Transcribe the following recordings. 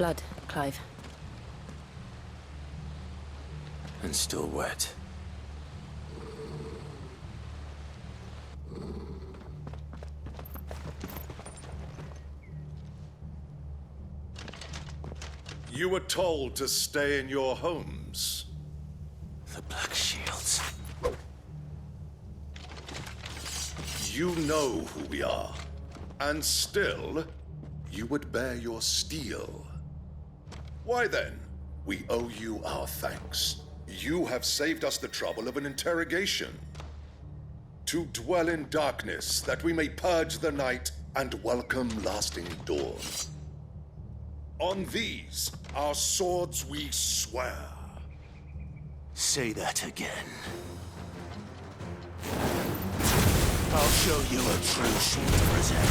blood, Clive. And still wet. You were told to stay in your homes. The Black Shields. You know who we are. And still, you would bear your steel. Why then? We owe you our thanks. You have saved us the trouble of an interrogation. To dwell in darkness, that we may purge the night and welcome lasting dawn. On these, our swords we swear. Say that again. I'll show you a true shield present.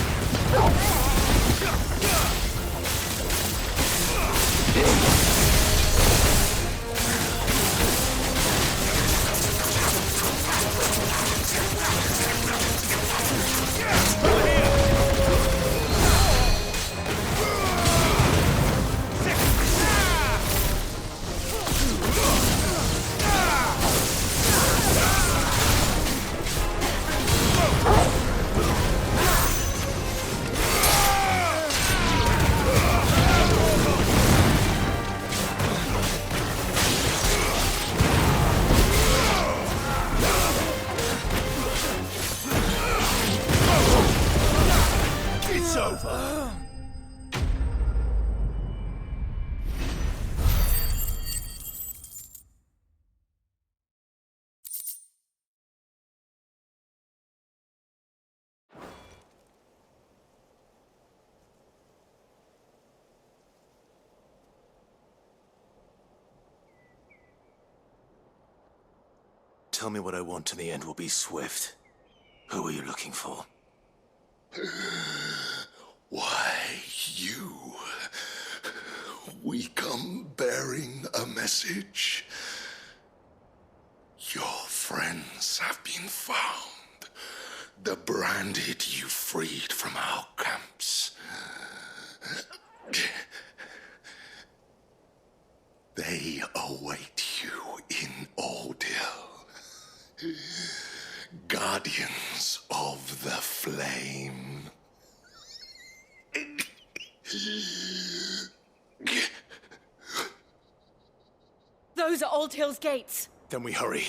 It's over. Tell me what I want and the end will be swift. Who are you looking for? Why, you? We come bearing a message. Your friends have been found. The branded you freed from our camps. They await you in Ordeal. Guardians of the Flame. Those are Old Hill's gates. Then we hurry.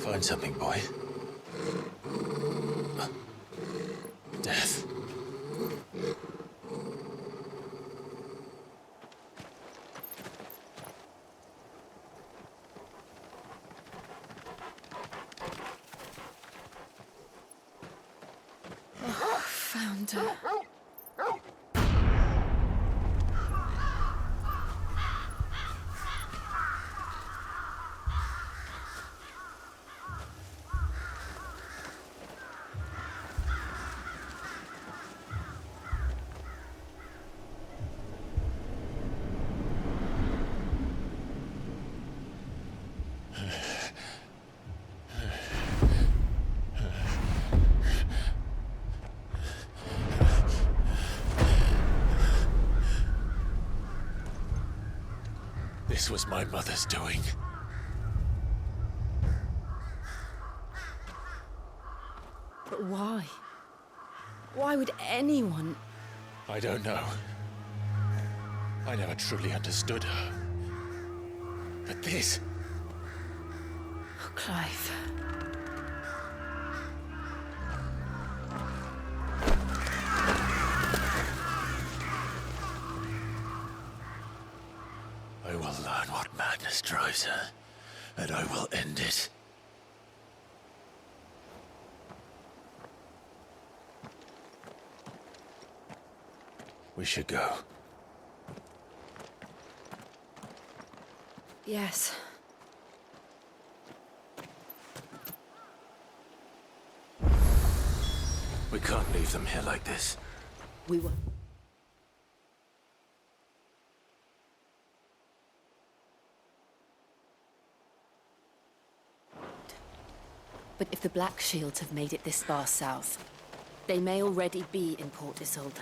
Find something, boy. Death. Found her. This was my mother's doing. But why? Why would anyone? I don't know. I never truly understood her. But this... Clive. I will learn what madness drives her, and I will end it. We should go. Yes. We can't leave them here like this. We were. But if the Black Shields have made it this far south, they may already be in Port Isolde.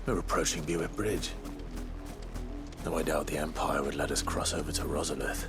We're approaching Buick Bridge. Though I doubt the Empire would let us cross over to Rosalith.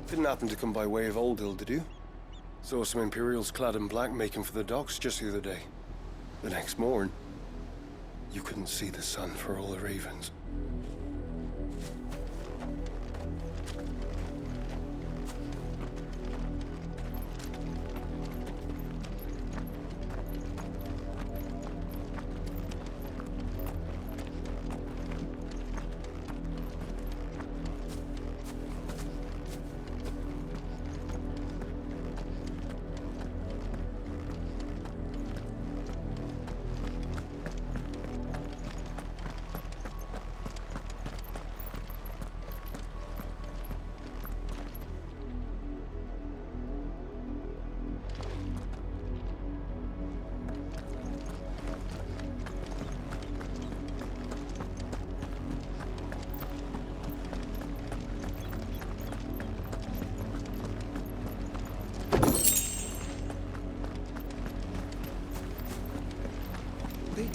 Didn't happen to come by way of Oldhill, did you? Saw some Imperials clad in black making for the docks just the other day. The next morn, you couldn't see the sun for all the ravens.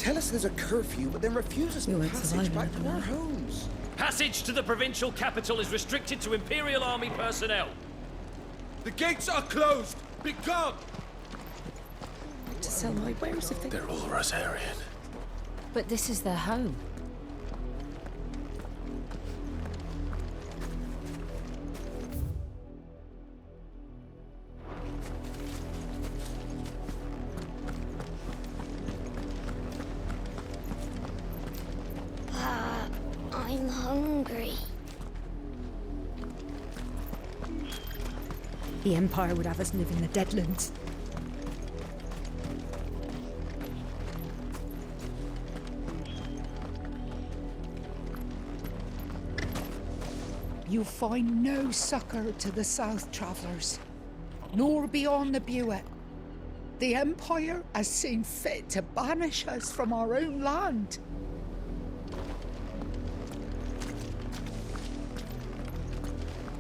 tell us there's a curfew, but then refuse us We won't passage survive back to another our night. homes. Passage to the provincial capital is restricted to Imperial Army personnel. The gates are closed! Be gone! To sell my wares if they... They're all Rosarian. But this is their home. I'm hungry. The Empire would have us live in the Deadlands. You find no succor to the South travellers, nor beyond the Buet. The Empire has seen fit to banish us from our own land.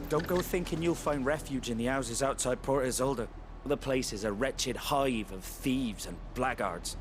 Don't go thinking you'll find refuge in the houses outside Port Isolde. The place is a wretched hive of thieves and blackguards.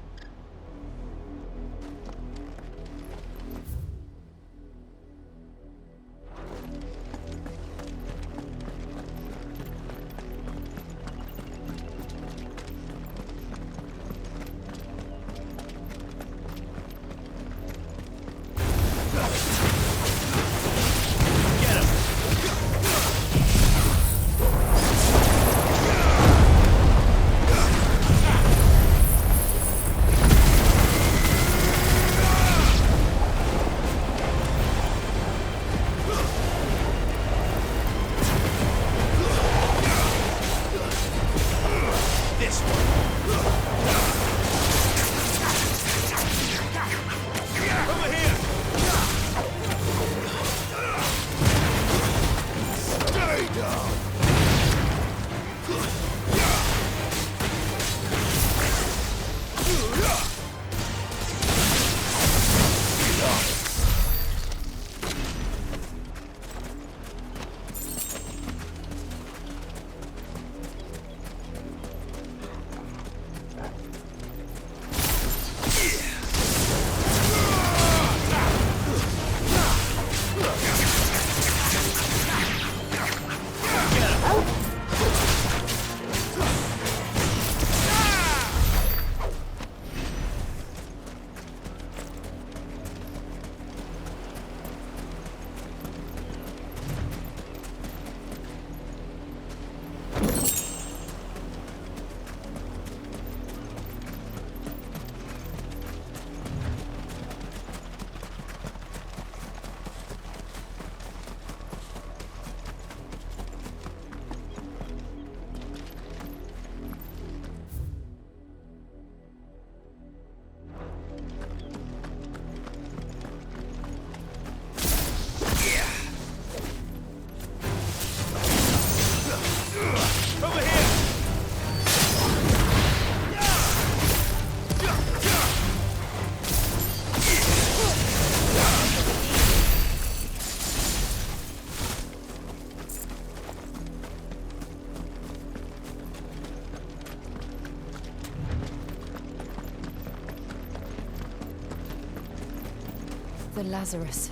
The Lazarus.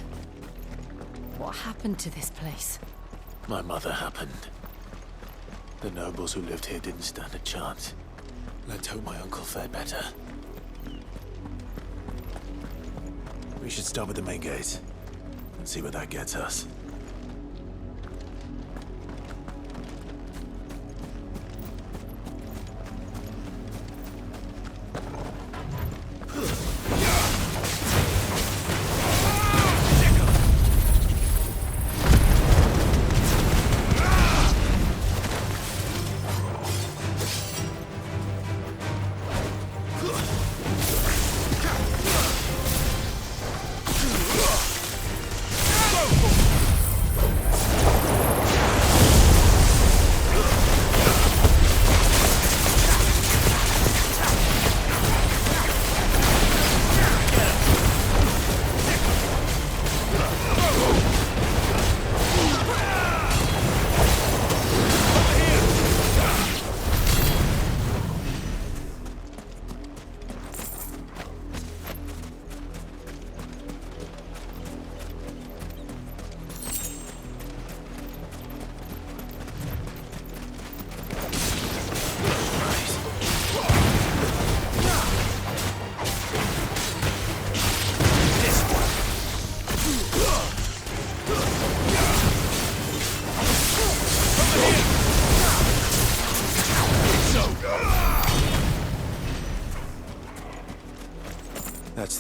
What happened to this place? My mother happened. The nobles who lived here didn't stand a chance. Let's hope my uncle fared better. We should stop at the main gate and see where that gets us.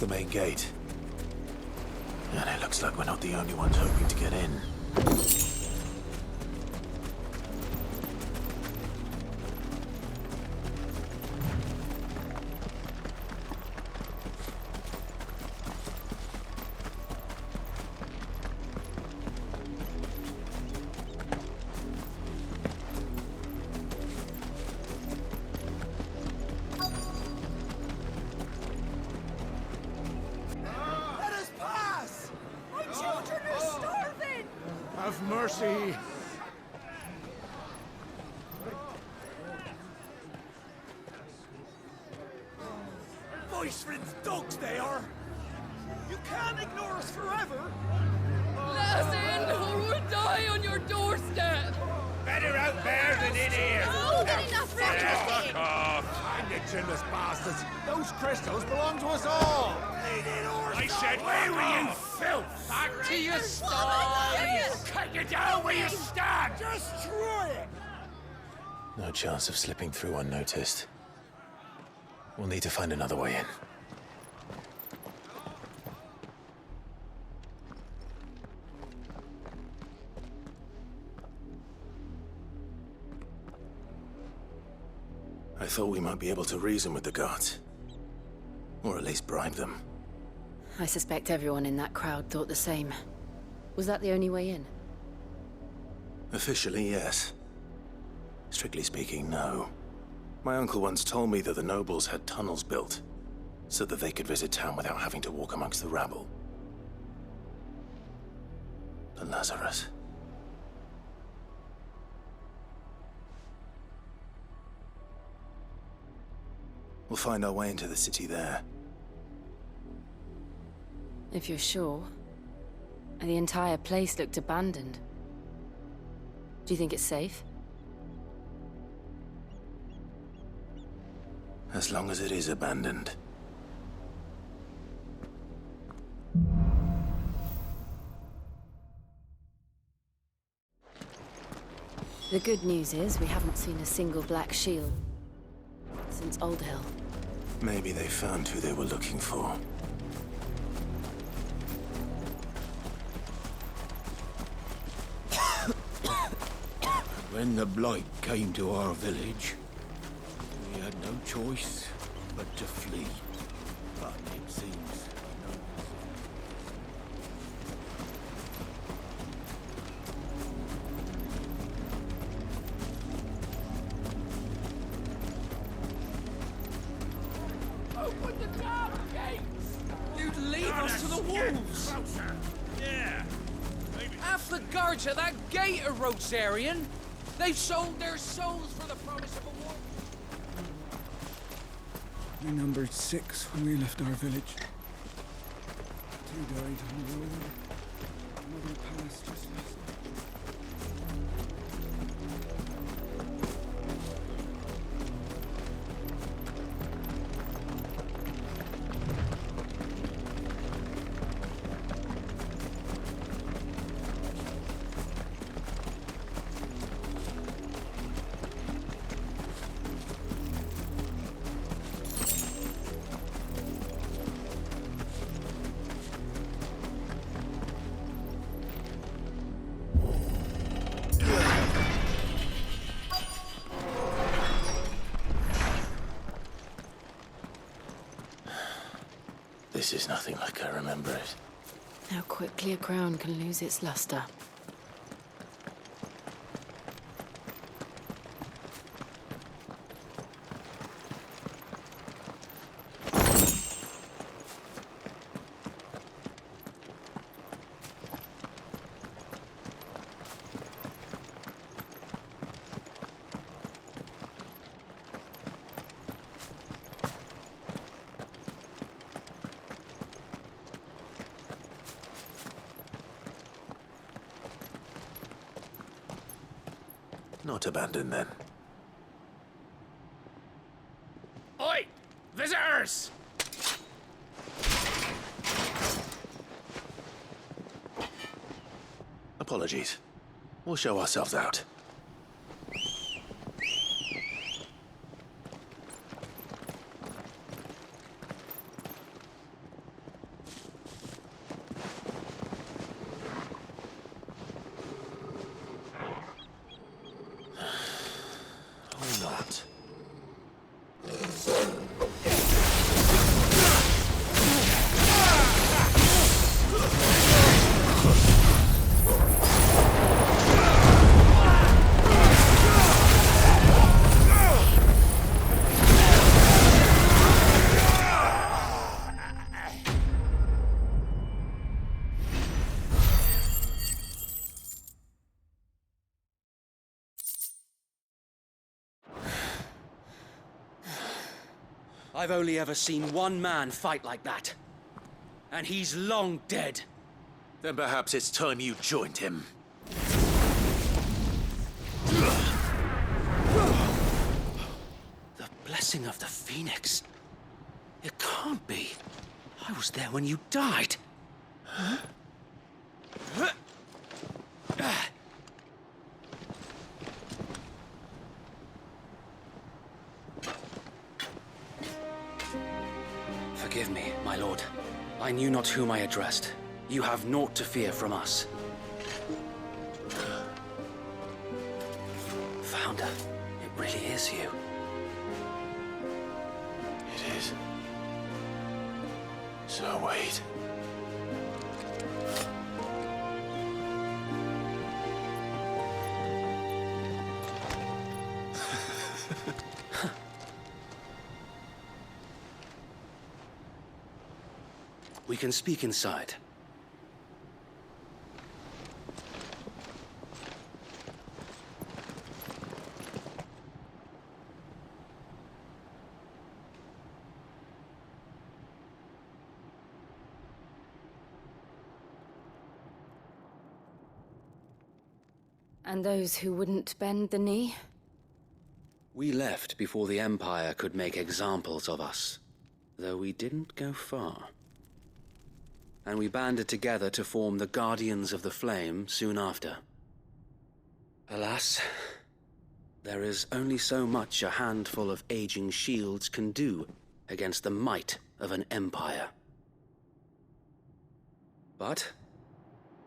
the main gate. And it looks like we're not the only ones hoping to get in. Have mercy. Voice-ridden dogs they are! You can't ignore us forever! Let us in, or we'll die on your doorstep! Better out there than in here. Oh, good enough, Fuck off. Find the chinless bastards. Those crystals belong to us all. I said, where were you, filth? Back to your stalls. Cut you down where you stand. Destroy it. No chance of slipping through unnoticed. We'll need to find another way in. I thought we might be able to reason with the guards. Or at least bribe them. I suspect everyone in that crowd thought the same. Was that the only way in? Officially, yes. Strictly speaking, no. My uncle once told me that the nobles had tunnels built, so that they could visit town without having to walk amongst the rabble. But Lazarus... We'll find our way into the city there. If you're sure. The entire place looked abandoned. Do you think it's safe? As long as it is abandoned. The good news is we haven't seen a single black shield since Old Hill. Maybe they found who they were looking for. When the Blight came to our village, we had no choice but to flee. But it seems Open the damn gates! You'd leave us to the wolves! Yeah. Half the guards at that gate are Rosarian. They've sold their souls for the promise of a war. We numbered 6 when we left our village. 2 died on the road. Another passed just last night. This is nothing like I remember it. How quickly a crown can lose its luster. Not abandoned, then. Oi! Visitors! Apologies. We'll show ourselves out. I've only ever seen one man fight like that. And he's long dead. Then perhaps it's time you joined him. The blessing of the Phoenix. It can't be. I was there when you died. Huh? Forgive me, my lord. I knew not whom I addressed. You have naught to fear from us. Founder, it really is you. It is. So wait. We can speak inside. And those who wouldn't bend the knee? We left before the Empire could make examples of us, though we didn't go far. And we banded together to form the Guardians of the Flame soon after. Alas, there is only so much a handful of aging shields can do against the might of an empire. But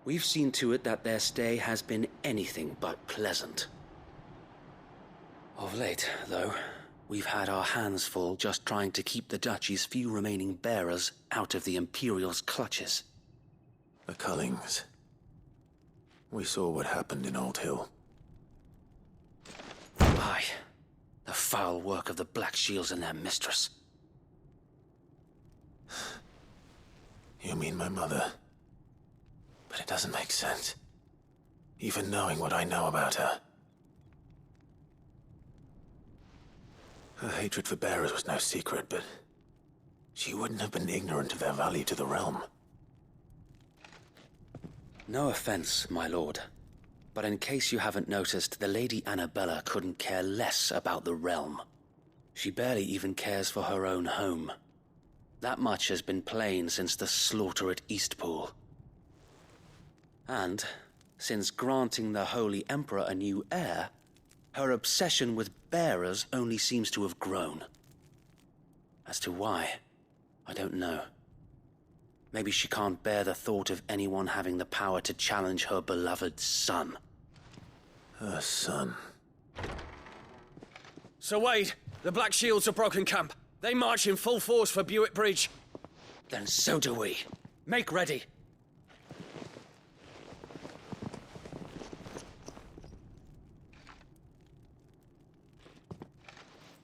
we've seen to it that their stay has been anything but pleasant. Of late, though, we've had our hands full just trying to keep the Duchy's few remaining bearers out of the Imperial's clutches. The Cullings. We saw what happened in Old Hill. Aye. The foul work of the Black Shields and their mistress. You mean my mother? But it doesn't make sense. Even knowing what I know about her. Her hatred for bearers was no secret, but she wouldn't have been ignorant of their value to the realm. No offense, my lord, but in case you haven't noticed, the Lady Annabella couldn't care less about the realm. She barely even cares for her own home. That much has been plain since the slaughter at Eastpool. And, since granting the Holy Emperor a new heir, her obsession with bearers only seems to have grown. As to why, I don't know. Maybe she can't bear the thought of anyone having the power to challenge her beloved son. Her son. Sir Wade, the Black Shields have broken camp. They march in full force for Buick Bridge. Then so do we. Make ready.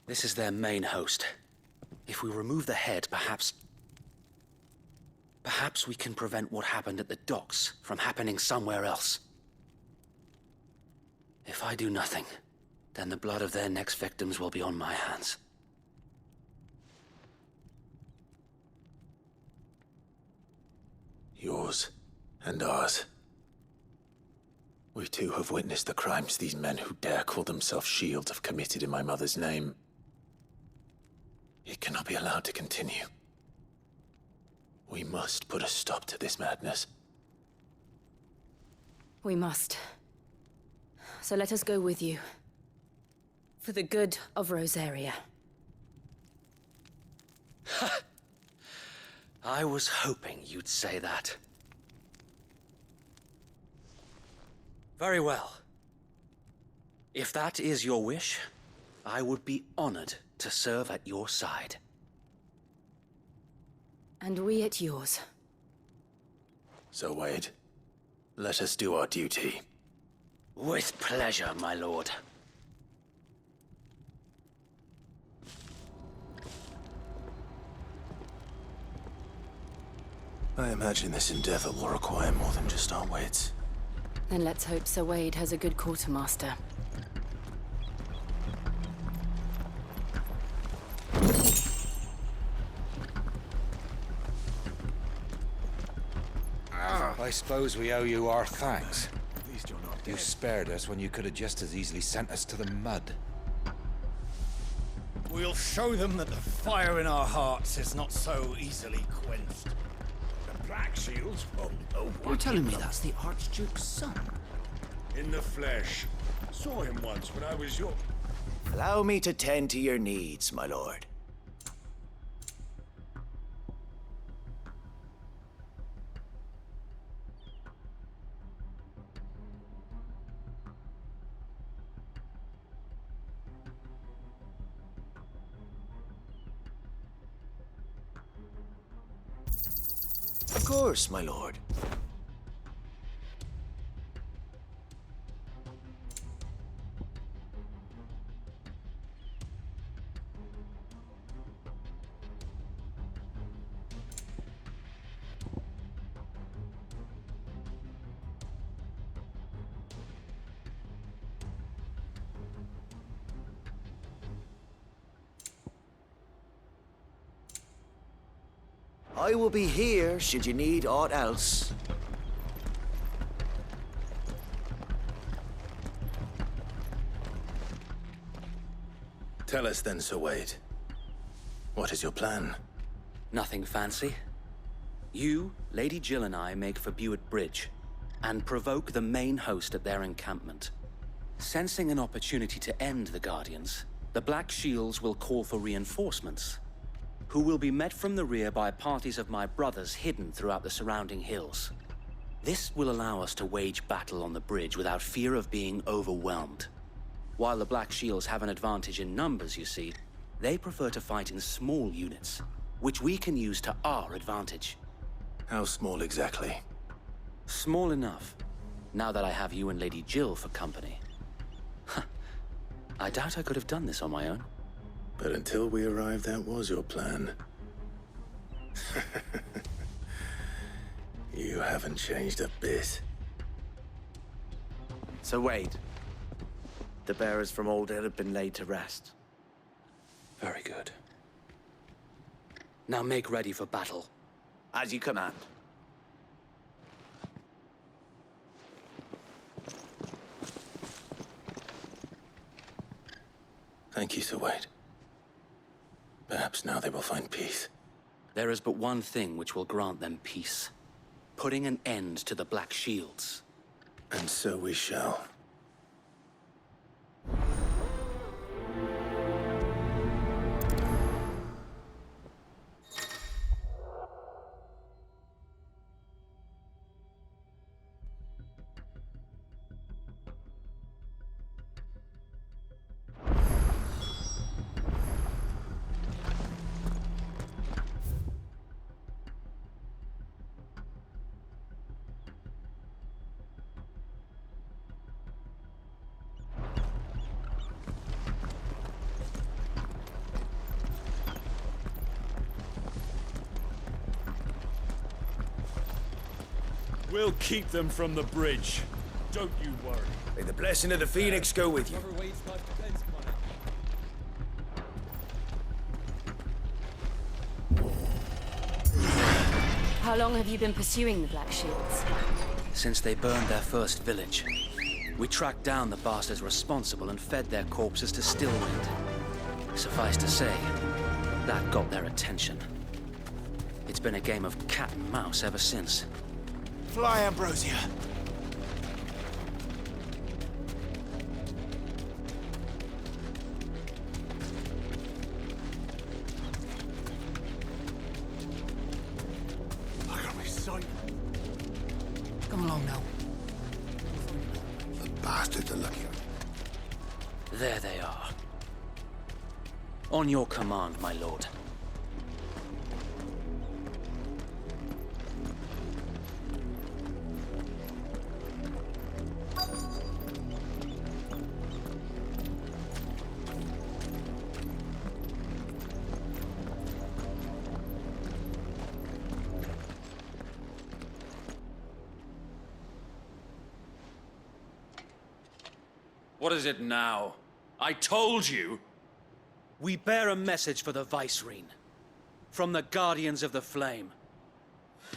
This is their main host. If we remove the head, perhaps we can prevent what happened at the docks from happening somewhere else. If I do nothing, then the blood of their next victims will be on my hands. Yours and ours. We too have witnessed the crimes these men who dare call themselves shields have committed in my mother's name. It cannot be allowed to continue. We must put a stop to this madness. We must. So let us go with you. For the good of Rosaria. I was hoping you'd say that. Very well. If that is your wish, I would be honored to serve at your side. And we at yours. So, Wade, let us do our duty. With pleasure, my lord. I imagine this endeavor will require more than just our wits. Then let's hope Sir Wade has a good quartermaster. I suppose we owe you our thanks. At least you're not dead. You spared us when you could have just as easily sent us to the mud. We'll show them that the fire in our hearts is not so easily quenched. The Black Shields won't know what. You're telling me that's the Archduke's son? In the flesh. Saw him once when I was your... Allow me to tend to your needs, my lord. Of course, my lord. I will be here should you need aught else. Tell us then, Sir Wade. What is your plan? Nothing fancy. You, Lady Jill and I make for Buett Bridge, and provoke the main host at their encampment. Sensing an opportunity to end the Guardians, the Black Shields will call for reinforcements, who will be met from the rear by parties of my brothers hidden throughout the surrounding hills. This will allow us to wage battle on the bridge without fear of being overwhelmed. While the Black Shields have an advantage in numbers, you see, they prefer to fight in small units, which we can use to our advantage. How small exactly? Small enough, now that I have you and Lady Jill for company. I doubt I could have done this on my own. But until we arrived, that was your plan. You haven't changed a bit. Sir Wade, the bearers from Old Hill have been laid to rest. Very good. Now make ready for battle. As you command. Thank you, Sir Wade. Perhaps now they will find peace. There is but one thing which will grant them peace. Putting an end to the Black Shields. And so we shall. We'll keep them from the bridge. Don't you worry. May the blessing of the Phoenix go with you. How long have you been pursuing the Black Shields? Since they burned their first village. We tracked down the bastards responsible and fed their corpses to Stillwind. Suffice to say, that got their attention. It's been a game of cat and mouse ever since. Fly, Ambrosia. Look at me, son. Come along now. The bastards are lucky. There they are. On your command, my lord. What is it now? I told you! We bear a message for the Vicereine. From the Guardians of the Flame.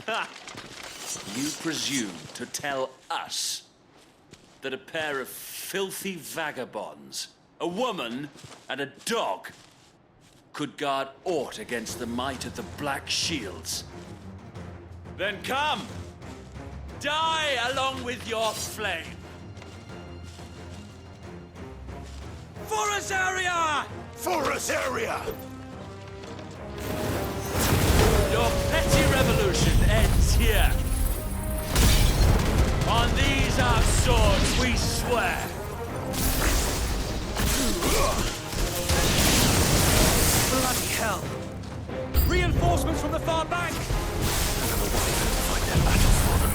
Ha! You presume to tell us that a pair of filthy vagabonds, a woman and a dog, could guard aught against the might of the Black Shields? Then come! Die along with your flame! For Azaria! For Azaria! Your petty revolution ends here. On these our swords we swear. Bloody hell! Reinforcements from the far bank! Another way to fight their battles for them.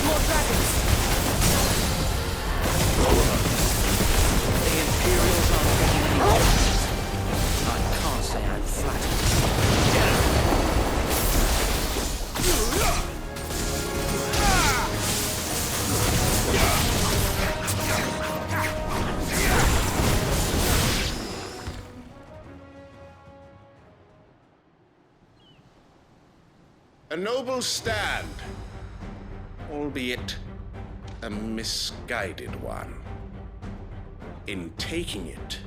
More dragons! The Imperials aren't getting any bonuses. I can't say I'm flattered. A noble stand, albeit a misguided one. In taking it,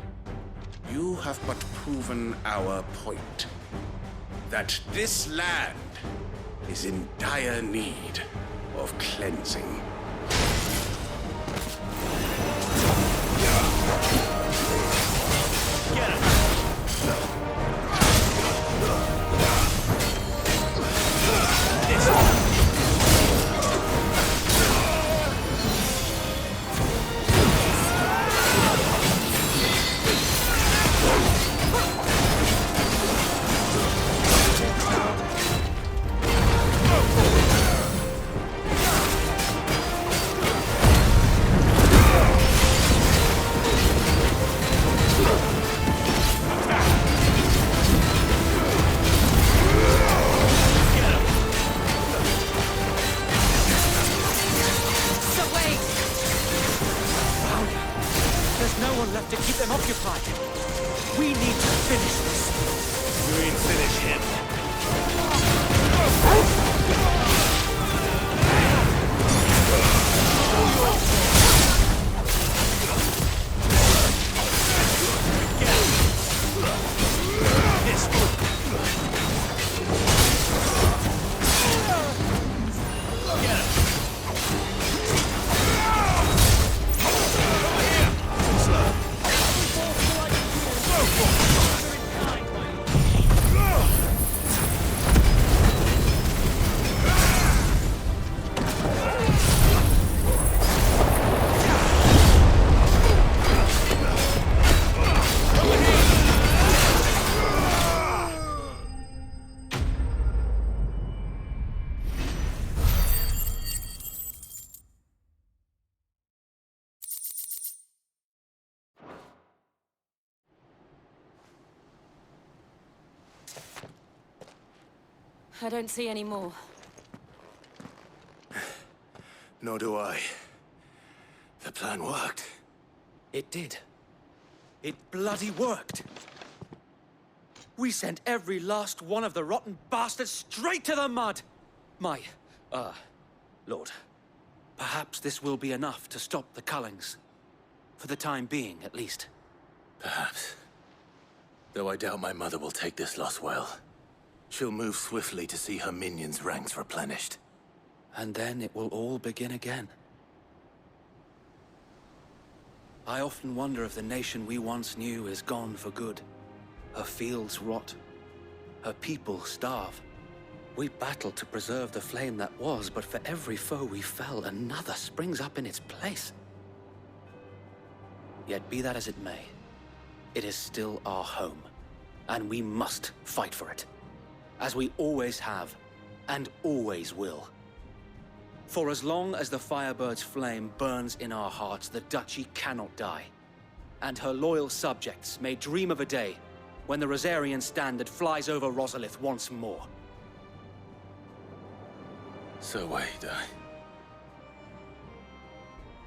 you have but proven our point, that this land is in dire need of cleansing. Get him! To keep them occupied. We need to finish this. You mean finish him? I don't see any more. Nor do I. The plan worked. It did. It bloody worked. We sent every last one of the rotten bastards straight to the mud! Lord, perhaps this will be enough to stop the Cullings. For the time being, at least. Perhaps. Though I doubt my mother will take this loss well. She'll move swiftly to see her minions' ranks replenished. And then it will all begin again. I often wonder if the nation we once knew is gone for good. Her fields rot. Her people starve. We battled to preserve the flame that was, but for every foe we fell, another springs up in its place. Yet be that as it may, it is still our home, and we must fight for it. As we always have, and always will. For as long as the Firebird's flame burns in our hearts, the Duchy cannot die. And her loyal subjects may dream of a day when the Rosarian standard flies over Rosalith once more. So wait,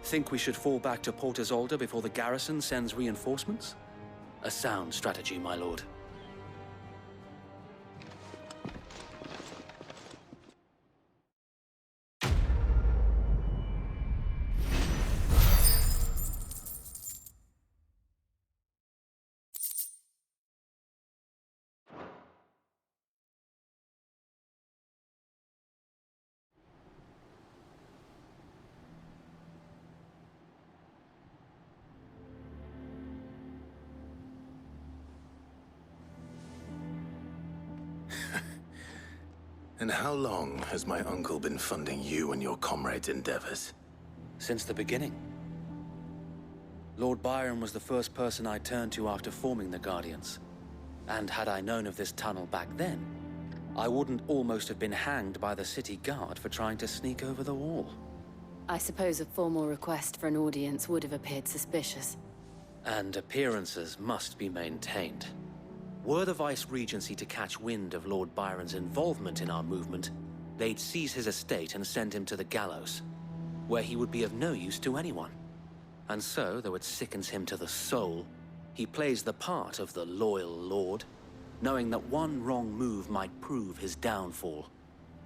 Think we should fall back to Port Isolde before the garrison sends reinforcements? A sound strategy, my lord. And how long has my uncle been funding you and your comrades' endeavors? Since the beginning. Lord Byron was the first person I turned to after forming the Guardians. And had I known of this tunnel back then, I wouldn't almost have been hanged by the city guard for trying to sneak over the wall. I suppose a formal request for an audience would have appeared suspicious. And appearances must be maintained. Were the Vice-Regency to catch wind of Lord Byron's involvement in our movement, they'd seize his estate and send him to the gallows, where he would be of no use to anyone. And so, though it sickens him to the soul, he plays the part of the loyal lord, knowing that one wrong move might prove his downfall.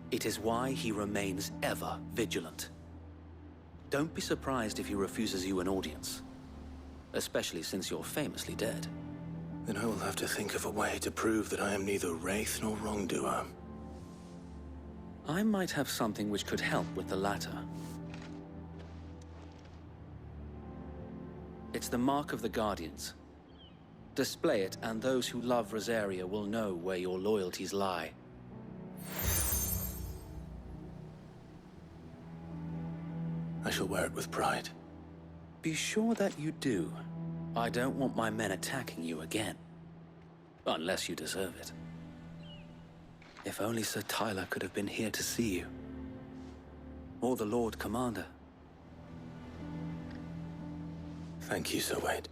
It is why he remains ever vigilant. Don't be surprised if he refuses you an audience, especially since you're famously dead. Then I will have to think of a way to prove that I am neither wraith nor wrongdoer. I might have something which could help with the latter. It's the mark of the Guardians. Display it, and those who love Rosaria will know where your loyalties lie. I shall wear it with pride. Be sure that you do. I don't want my men attacking you again. Unless you deserve it. If only Sir Tyler could have been here to see you. Or the Lord Commander. Thank you, Sir Wade.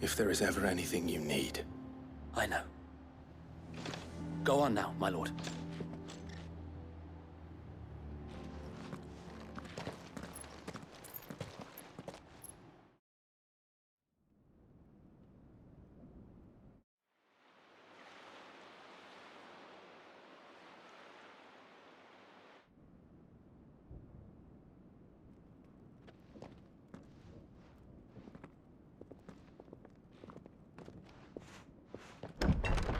If there is ever anything you need. I know. Go on now, my lord.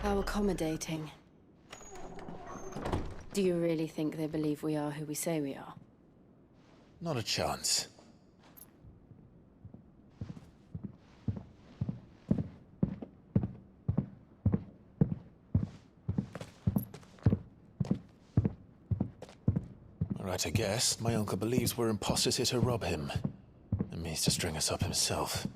How accommodating. Do you really think they believe we are who we say we are? Not a chance. Right, I guess. My uncle believes we're imposters here to rob him. And means to string us up himself.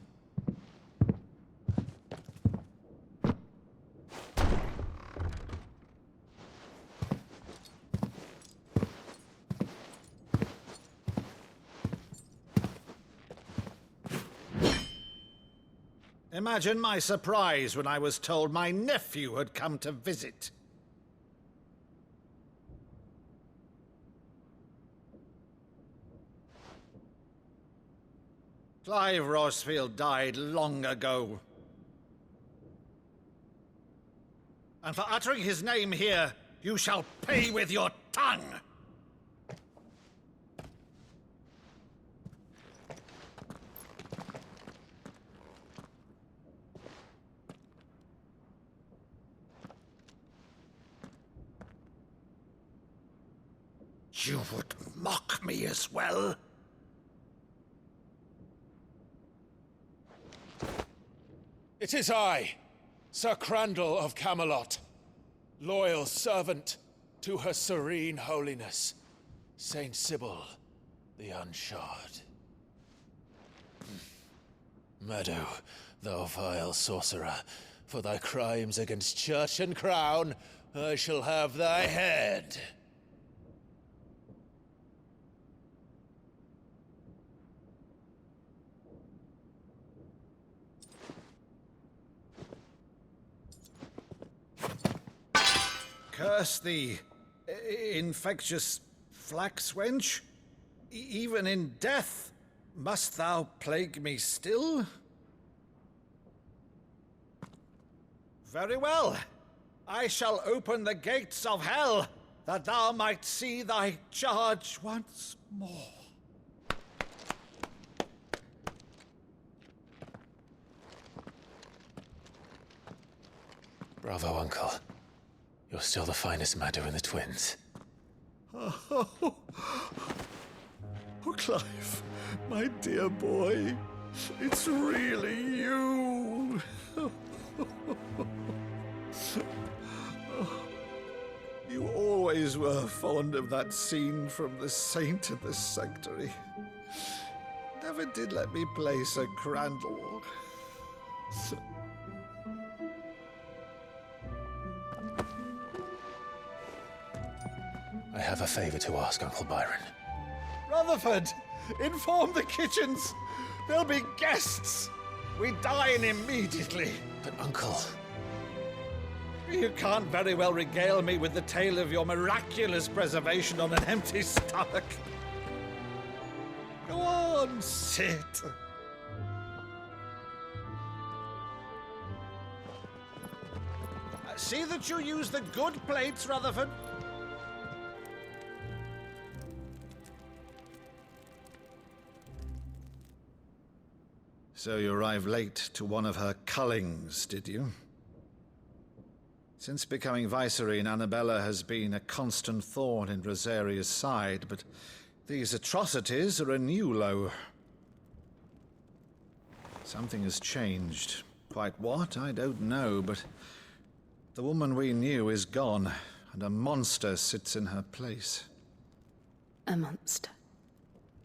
Imagine my surprise when I was told my nephew had come to visit. Clive Rosfield died long ago. And for uttering his name here, you shall pay with your tongue! You would mock me as well? It is I, Sir Crandall of Camelot, loyal servant to Her Serene Holiness, Saint Sybil the Unshod. Meadow, thou vile sorcerer, for thy crimes against church and crown, I shall have thy head. Curse thee, infectious flax wench. Even in death, Must thou plague me still? Very well. I shall open the gates of hell, that thou might see thy charge once more. Bravo, Uncle. You're still the finest Maddu in the twins. Oh, Clive, my dear boy, it's really you. You always were fond of that scene from The Saint in the Sanctuary. Never did let me play Sir Crandall. I have a favor to ask, Uncle Byron. Rutherford, inform the kitchens. There'll be guests. We dine immediately. But, Uncle... You can't very well regale me with the tale of your miraculous preservation on an empty stomach. Go on, sit. See that you use the good plates, Rutherford. So you arrived late to one of her cullings, did you? Since becoming Vicereine, Annabella has been a constant thorn in Rosaria's side, but these atrocities are a new low. Something has changed. Quite what, I don't know, but the woman we knew is gone, and a monster sits in her place. A monster?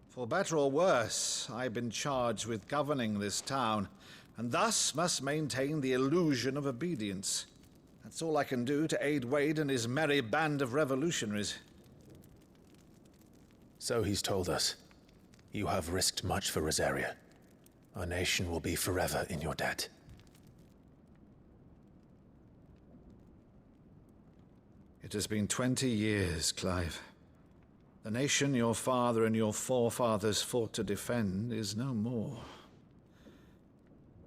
For better or worse, I've been charged with governing this town, and thus must maintain the illusion of obedience. That's all I can do to aid Wade and his merry band of revolutionaries. So he's told us. You have risked much for Rosaria. Our nation will be forever in your debt. It has been 20 years, Clive. The nation your father and your forefathers fought to defend is no more.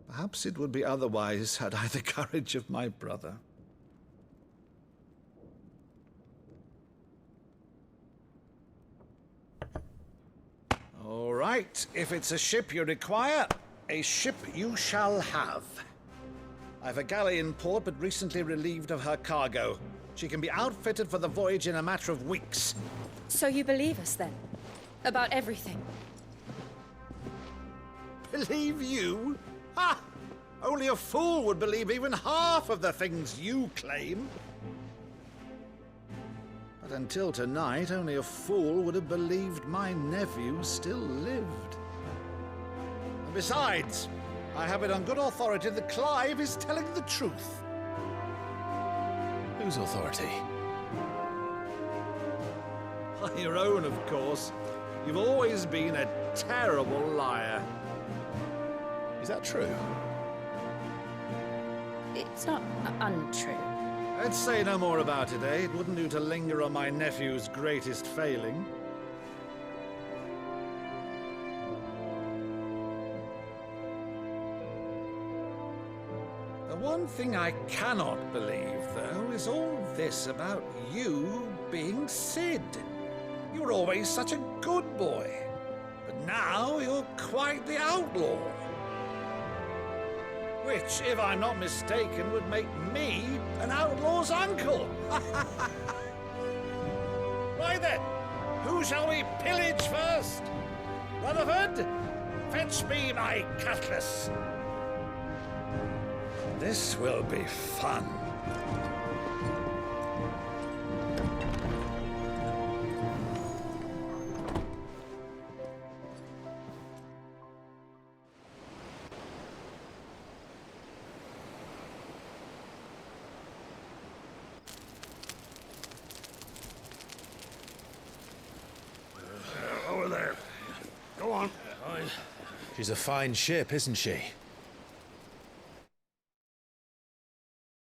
Perhaps it would be otherwise had I the courage of my brother. All right, if it's a ship you require, a ship you shall have. I've a galley in port, but recently relieved of her cargo. She can be outfitted for the voyage in a matter of weeks. So you believe us, then? About everything? Believe you? Ha! Only a fool would believe even half of the things you claim. But until tonight, only a fool would have believed my nephew still lived. And besides, I have it on good authority that Clive is telling the truth. Whose authority? Your own, of course. You've always been a terrible liar. Is that true? It's not untrue. Let's say no more about it, eh? It wouldn't do to linger on my nephew's greatest failing. The one thing I cannot believe, though, is all this about you being Sid. You were always such a good boy, but now you're quite the outlaw. Which, if I'm not mistaken, would make me an outlaw's uncle. Right then, who shall we pillage first? Rutherford, fetch me my cutlass. This will be fun. She's a fine ship, isn't she?